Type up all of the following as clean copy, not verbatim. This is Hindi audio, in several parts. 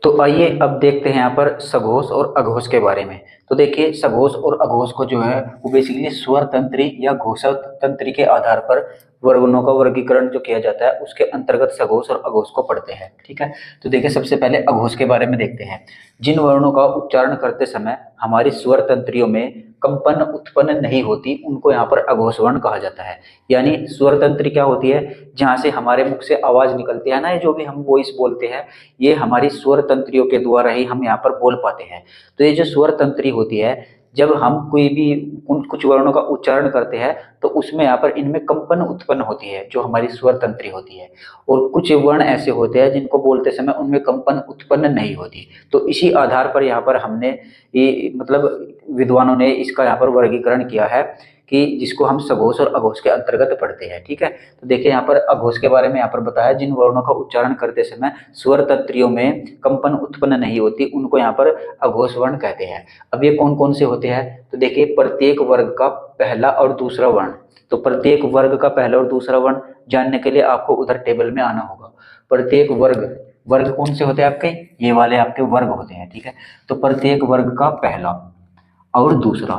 तो आइए अब देखते हैं यहाँ पर सघोष और अघोष के बारे में। तो देखिए सघोष और अघोष को जो है वो बेसिकली स्वर तंत्री या घोषा तंत्री के आधार पर वर्णों का वर्गीकरण जो किया जाता है उसके अंतर्गत सघोष और अघोष को पढ़ते हैं। ठीक है, तो देखिए सबसे पहले अघोष के बारे में देखते हैं। जिन वर्णों का उच्चारण करते समय हमारी स्वर तंत्रियों में कंपन उत्पन्न नहीं होती उनको यहाँ पर अघोष वर्ण कहा जाता है। यानी स्वर तंत्र क्या होती है, जहाँ से हमारे मुख से आवाज निकलती है ना, ये जो भी हम वॉइस बोलते हैं ये हमारी स्वर तंत्रियों के द्वारा ही हम यहाँ पर बोल पाते हैं। तो ये जो स्वर तंत्री होती है, जब हम कोई भी कुछ वर्णों का उच्चारण करते हैं तो उसमें यहाँ पर इनमें कंपन उत्पन्न होती है जो हमारी स्वर तंत्री होती है, और कुछ वर्ण ऐसे होते हैं जिनको बोलते समय उनमें कंपन उत्पन्न नहीं होती। तो इसी आधार पर यहाँ पर हमने ये मतलब विद्वानों ने इसका यहाँ पर वर्गीकरण किया है कि जिसको हम सघोष और अघोष के अंतर्गत पढ़ते हैं। ठीक है, तो देखिए यहाँ पर अघोष के बारे में यहाँ पर बताया, जिन वर्णों का उच्चारण करते समय स्वर तंत्रियों में कंपन उत्पन्न नहीं होती उनको यहाँ पर अघोष वर्ण कहते हैं। अब ये कौन कौन से होते हैं, तो देखिए प्रत्येक वर्ग का पहला और दूसरा वर्ण। तो प्रत्येक वर्ग का पहला और दूसरा वर्ण जानने के लिए आपको उधर टेबल में आना होगा। प्रत्येक वर्ग, वर्ग कौन से होते हैं आपके, ये वाले आपके वर्ग होते हैं। ठीक है, तो प्रत्येक वर्ग का पहला और दूसरा,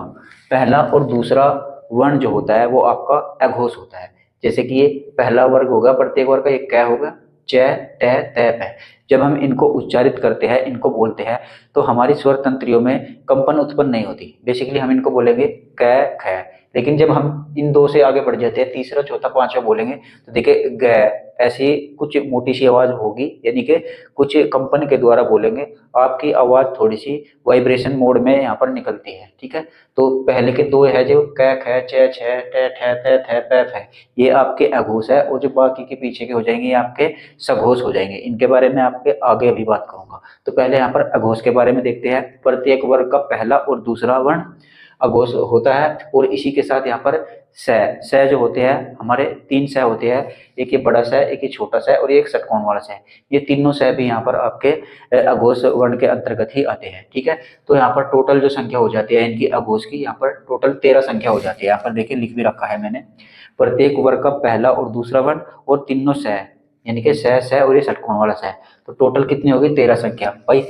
पहला और दूसरा वर्ण जो होता है वो आपका अघोष होता है। जैसे कि ये पहला वर्ग होगा प्रत्येक वर्ग का, एक कै होगा, च ट त प। जब हम इनको उच्चारित करते हैं, इनको बोलते हैं, तो हमारी स्वर तंत्रियों में कंपन उत्पन्न नहीं होती। बेसिकली हम इनको बोलेंगे कै ख। लेकिन जब हम इन दो से आगे बढ़ जाते हैं, तीसरा चौथा पांचवा बोलेंगे, तो देखिए ग, ऐसी कुछ मोटी सी आवाज होगी, यानी कि कुछ कंपन के द्वारा बोलेंगे, आपकी आवाज थोड़ी सी वाइब्रेशन मोड में यहाँ पर निकलती है। ठीक है, तो पहले के दो है जो क ख च छ ट ठ त थ प फ, ये आपके अघोष है, और जो बाकी के पीछे के हो जाएंगे ये आपके सघोष हो जाएंगे। इनके बारे में आपके आगे अभी बात करूंगा। तो पहले यहाँ पर अघोष के बारे में देखते हैं। प्रत्येक वर्ग का पहला और दूसरा वर्ण अघोष होता है, और इसी के साथ यहाँ पर स जो होते हैं हमारे तीन स होते हैं, एक ये बड़ा स, एक ये छोटा स और एक षटकोण वाला स। ये तीनों स भी यहाँ पर आपके अघोष वर्ण के अंतर्गत ही आते हैं। ठीक है, तो यहाँ पर टोटल जो संख्या हो जाती है इनकी अघोष की, यहाँ पर टोटल 13 संख्या हो जाती है। यहाँ पर देखिए लिख भी रखा है मैंने, प्रत्येक वर्ग का पहला और दूसरा वर्ण और तीनों स, यानी कि स और ये षटकोण वाला स। तो टोटल कितनी होगी, 13 संख्या। भाई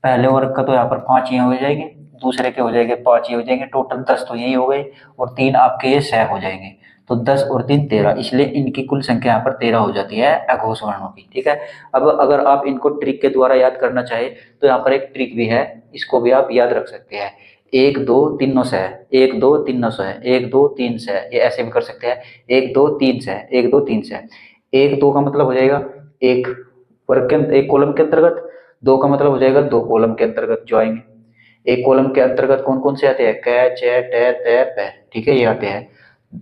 पहले वर्ग का तो यहाँ पर 5 ही हो जाएंगे, दूसरे के हो जाएंगे 5 ही हो जाएंगे, टोटल 10 तो यही हो गए, और 3 आपके ये 6 हो जाएंगे। तो 10 और 3 13, इसलिए इनकी कुल संख्या यहाँ पर 13 हो जाती है अघोष वर्णों की। ठीक है, अब अगर आप इनको ट्रिक के द्वारा याद करना चाहे तो यहाँ पर एक ट्रिक भी है, इसको भी आप याद रख सकते हैं। 1 2 3 9 1 2 3 9 1 2 3 ये ऐसे भी कर सकते हैं, 1 2 3 1 2 3 1 2 का मतलब हो जाएगा एक वर्ग के एक कॉलम के अंतर्गत, 2 का मतलब हो जाएगा 2 कॉलम के अंतर्गत जो आएंगे। एक कॉलम के अंतर्गत कौन कौन से आते हैं, क च ट त प। ठीक है, ये आते हैं।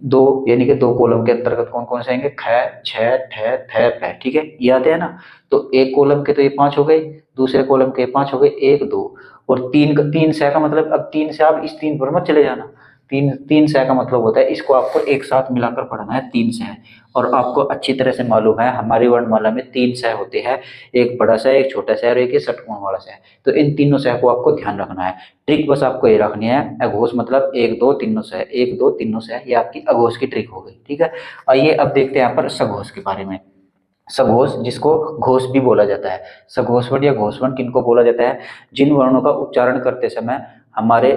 2 यानी कि 2 कॉलम के अंतर्गत कौन कौन से आएंगे, ख छ ठ थ प। ठीक है, ये आते हैं ना। तो एक कॉलम के तो ये 5 हो गए, दूसरे कॉलम के 5 हो गए, 1 2 और 3 का 3 सह का मतलब, अब 3 से आप इस 3 पर मत चले जाना। 3 सह का मतलब होता है, इसको आपको एक साथ मिलाकर पढ़ना है, 3 सह। और आपको अच्छी तरह से मालूम है हमारी वर्णमाला में 3 सह होते हैं, एक बड़ा सह, एक छोटा सह और एक षटकोण वाला सह। तो इन तीनों सह को आपको ध्यान रखना है। ट्रिक बस आपको ये रखनी है, अघोष मतलब 1 2 3 सह, 1 2 3 सह, ये आपकी अघोष की ट्रिक हो गई। ठीक है, आइए अब देखते हैं यहाँ पर सघोष के बारे में। सघोष जिसको घोष भी बोला जाता है, सघोष वर्ण या घोष वर्ण किनको बोला जाता है, जिन वर्णों का उच्चारण करते समय हमारे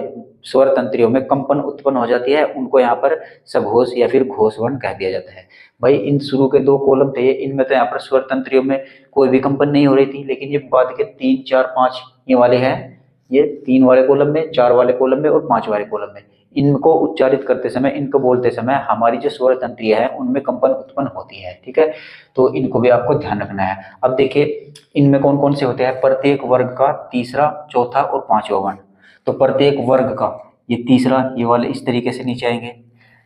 स्वर तंत्रियों में कंपन उत्पन्न हो जाती है उनको यहाँ पर सघोष या फिर घोष वर्ण कह दिया जाता है। भाई इन शुरू के 2 कॉलम थे, इनमें तो यहाँ पर स्वर तंत्रियों में कोई भी कंपन नहीं हो रही थी, लेकिन ये बाद के 3 4 5 ये वाले हैं, ये 3 वाले कॉलम में, 4 वाले कॉलम में और 5 वाले कॉलम में, इनको उच्चारित करते समय, इनको बोलते समय हमारी जो स्वर तंत्रियां है उनमें कंपन उत्पन्न होती है। ठीक है, तो इनको भी आपको ध्यान रखना है। अब देखिए इनमें कौन कौन से होते हैं, प्रत्येक वर्ग का तीसरा चौथा और पांचवा वर्ण। तो प्रत्येक वर्ग का ये तीसरा, ये वाले इस तरीके से नीचे आएंगे,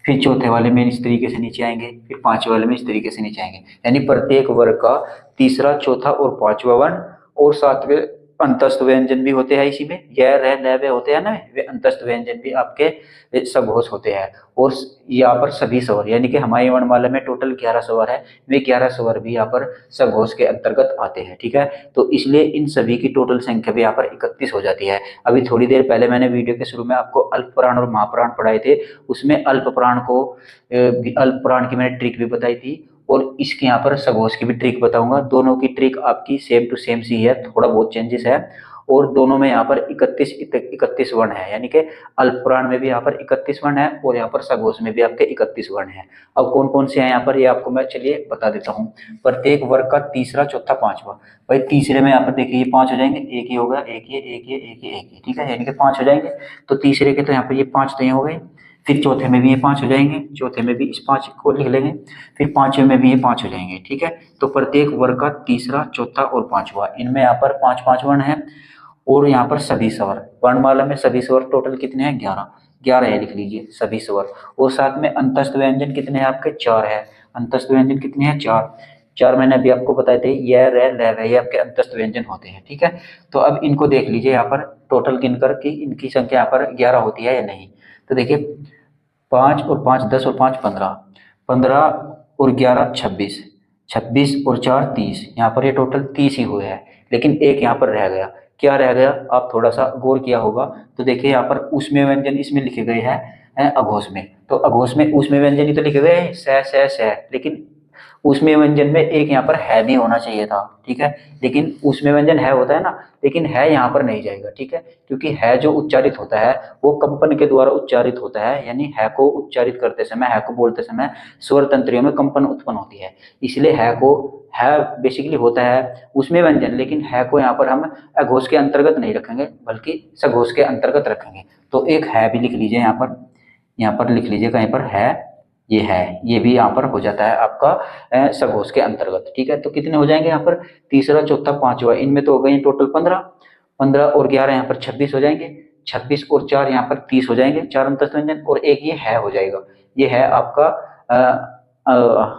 फिर चौथे वाले में इस तरीके से नीचे आएंगे, फिर पांचवे वाले में इस तरीके से नीचे आएंगे। यानी प्रत्येक वर्ग का तीसरा चौथा और पांचवा वर्ण, और सातवें अंतस्थ व्यंजन भी होते हैं इसी में, यह रह न वे होते हैं ना, वे अंतस्थ व्यंजन भी आपके सघोष होते हैं। और यहाँ पर सभी स्वर, यानी कि हमारी वर्णमाला में टोटल 11 स्वर है, वे 11 स्वर भी यहाँ पर सघोष के अंतर्गत आते हैं। ठीक है, तो इसलिए इन सभी की टोटल संख्या भी यहाँ पर 31 हो जाती है। अभी थोड़ी देर पहले मैंने वीडियो के शुरू में आपको अल्प प्राण और महाप्राण पढ़ाए थे, उसमें अल्प प्राण की मैंने ट्रिक भी बताई थी, और इसके यहाँ पर सघोष की भी ट्रिक बताऊंगा। दोनों की ट्रिक आपकी सेम टू सेम सी है, थोड़ा बहुत चेंजेस है। और दोनों में यहाँ पर 31 वर्ण है, यानी कि अल्पपुराण में भी यहाँ पर 31 वर्ण है और यहाँ पर सघोष में भी आपके 31 वर्ण है। अब कौन कौन से हैं यहाँ पर, ये आपको मैं चलिए बता देता हूँ। प्रत्येक वर्ग का तीसरा, चौथा, पांचवा। भाई तीसरे में यहाँ पर देखिए ये 5 हो जाएंगे, एक ही होगा, एक ये, एक ये, एक ये, एक ये, ठीक है, यानी कि 5 हो जाएंगे। तो तीसरे के तो यहाँ पर ये 5 तो ये हो गए। फिर चौथे में भी ये 5 हो जाएंगे, चौथे में भी इस 5 को लिख लेंगे। फिर पांचवें में भी ये 5 हो जाएंगे, ठीक है। तो प्रत्येक वर्ग का तीसरा, चौथा और पांचवा, इनमें यहाँ पर 5-5 वर्ण है। और यहाँ पर सभी स्वर, वर्णमाला में सभी स्वर टोटल कितने हैं, 11 है, लिख लीजिए सभी स्वर। और साथ में अंतस्थ व्यंजन कितने हैं आपके, 4 है। अंतस्थ व्यंजन कितने हैं, 4 मैंने अभी आपको बताए थे, य, र, ल, व, ये आपके अंतस्थ व्यंजन होते हैं, ठीक है। तो अब इनको देख लीजिए यहाँ पर टोटल गिनकर कि इनकी संख्या यहाँ पर 11 होती है या नहीं। तो देखिए 5 और 5 10 और 5 15, 15 और 11 26, 26 और 4 30, यहाँ पर ये टोटल 30 ही हुए हैं। लेकिन एक यहाँ पर रह गया, क्या रह गया, आप थोड़ा सा गौर किया होगा तो देखिए यहाँ पर उसमें व्यंजन इसमें लिखे गए हैं अघोष में। तो अघोष में उसमें व्यंजन ही तो लिखे गए हैं स, लेकिन उसमें व्यंजन में एक यहाँ पर है भी होना चाहिए था, ठीक है। लेकिन उसमें व्यंजन है होता है ना, लेकिन है यहाँ पर नहीं जाएगा, ठीक है। क्योंकि है जो उच्चारित होता है वो कंपन के द्वारा उच्चारित होता है, यानी है को उच्चारित करते समय, है को बोलते समय स्वर तंत्रियों में कंपन उत्पन्न होती है। इसलिए है बेसिकली होता है उसमें व्यंजन, लेकिन है को यहाँ पर हम अघोष के अंतर्गत नहीं रखेंगे बल्कि सघोष के अंतर्गत रखेंगे। तो एक है भी लिख लीजिए यहाँ पर लिख लीजिए कहीं पर है, ये भी यहाँ पर हो जाता है आपका सघोष के अंतर्गत, ठीक है। तो कितने हो जाएंगे यहाँ पर, तीसरा, चौथा, पांचवा, इनमें तो हो गए टोटल 15, 15 और 11 यहाँ पर 26 हो जाएंगे, 26 और 4 यहाँ पर 30 हो जाएंगे, 4 अंतस्थ व्यंजन और एक ये है हो जाएगा। ये है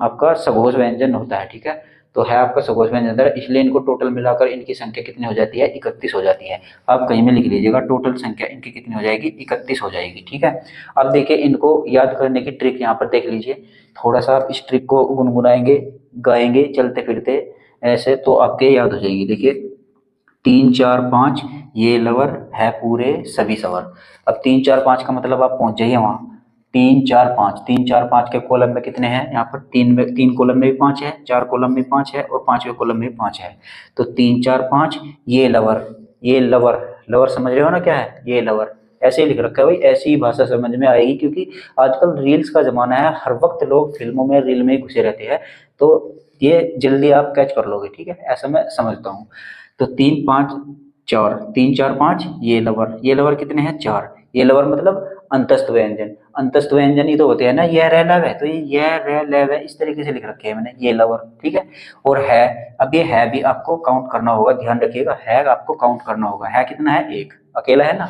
आपका सघोष व्यंजन होता है, ठीक है। तो है आपका सघोष व्यंजन होता है, इसलिए इनको टोटल मिलाकर इनकी संख्या कितनी हो जाती है, 31 हो जाती है। आप कहीं में लिख लीजिएगा, टोटल संख्या इनकी कितनी हो जाएगी, 31 हो जाएगी, ठीक है। अब देखिए इनको याद करने की ट्रिक यहाँ पर देख लीजिए, थोड़ा सा आप इस ट्रिक को गुनगुनाएंगे, गाएंगे चलते फिरते ऐसे, तो आपके याद हो जाएगी। देखिए 3 4 5 ये लवर है पूरे सभी सवर। अब 3 4 5 का मतलब आप पहुंच जाइए वहां। 3 4 5 के कॉलम में कितने हैं, यहाँ पर 3 कॉलम में भी 5 है, 4 कॉलम में 5 है और 5वें कॉलम में भी 5 है। तो 3 4 5 ये लवर समझ रहे हो ना क्या है, ये लवर ऐसे ही लिख रखा है भाई, ऐसी ही भाषा समझ में आएगी। क्योंकि आजकल रील्स का जमाना है, हर वक्त लोग फिल्मों में रील में घुसे रहते हैं, तो ये जल्दी आप कैच कर लोगे, ठीक है, ऐसा मैं समझता हूँ। तो 3 5 4, 3 4 5 ये लवर कितने हैं, 4। ये लवर मतलब अंतस्थ व्यंजन ही तो होते हैं ना, यह रह लव है, तो ये यह रह लव है, इस तरीके से लिख रखे हैं मैंने, ये लवर, ठीक है। और है, अब ये है भी आपको काउंट करना होगा, ध्यान रखिएगा, है आपको काउंट करना होगा, है कितना है, एक अकेला है ना।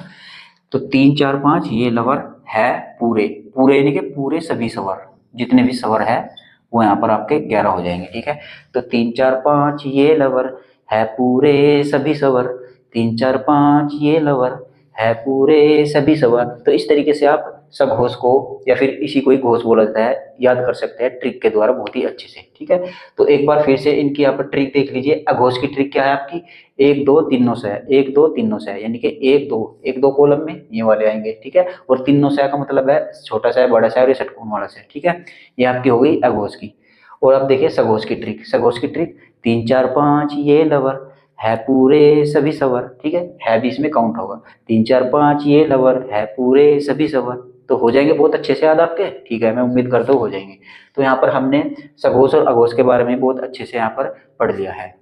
तो 3 4 5 ये लवर है पूरे, यानी कि पूरे सभी सवर, जितने भी सवर है वो यहाँ पर आपके 11 हो जाएंगे, ठीक है। तो 3 4 5 ये लवर है पूरे सभी सवर, 3 4 5 ये लवर है पूरे सभी सवर। तो इस तरीके से आप सघोष को या फिर इसी को ही घोष बोला जाता है, याद कर सकते हैं ट्रिक के द्वारा बहुत ही अच्छे से, ठीक है। तो एक बार फिर से इनकी यहाँ पर ट्रिक देख लीजिए। अघोष की ट्रिक क्या है आपकी, 1 2 3 9 है, 1 2 3 9 है, यानी कि 1 2 कॉलम में ये वाले आएंगे, ठीक है। और 3 9 का मतलब है छोटा सा है, बड़ा सा है और ये षटकोण वाला सा है, ठीक है। ये आपकी हो गई अघोष की। और अब देखिए सघोष की ट्रिक 3 4 5 ये लवर है पूरे सभी सवर, ठीक है भी इसमें काउंट होगा। 3 4 5 ये लवर है पूरे सभी सवर, तो हो जाएंगे बहुत अच्छे से याद आपके, ठीक है, मैं उम्मीद करता हूँ हो जाएंगे। तो यहाँ पर हमने सघोष और अघोष के बारे में बहुत अच्छे से यहाँ पर पढ़ लिया है।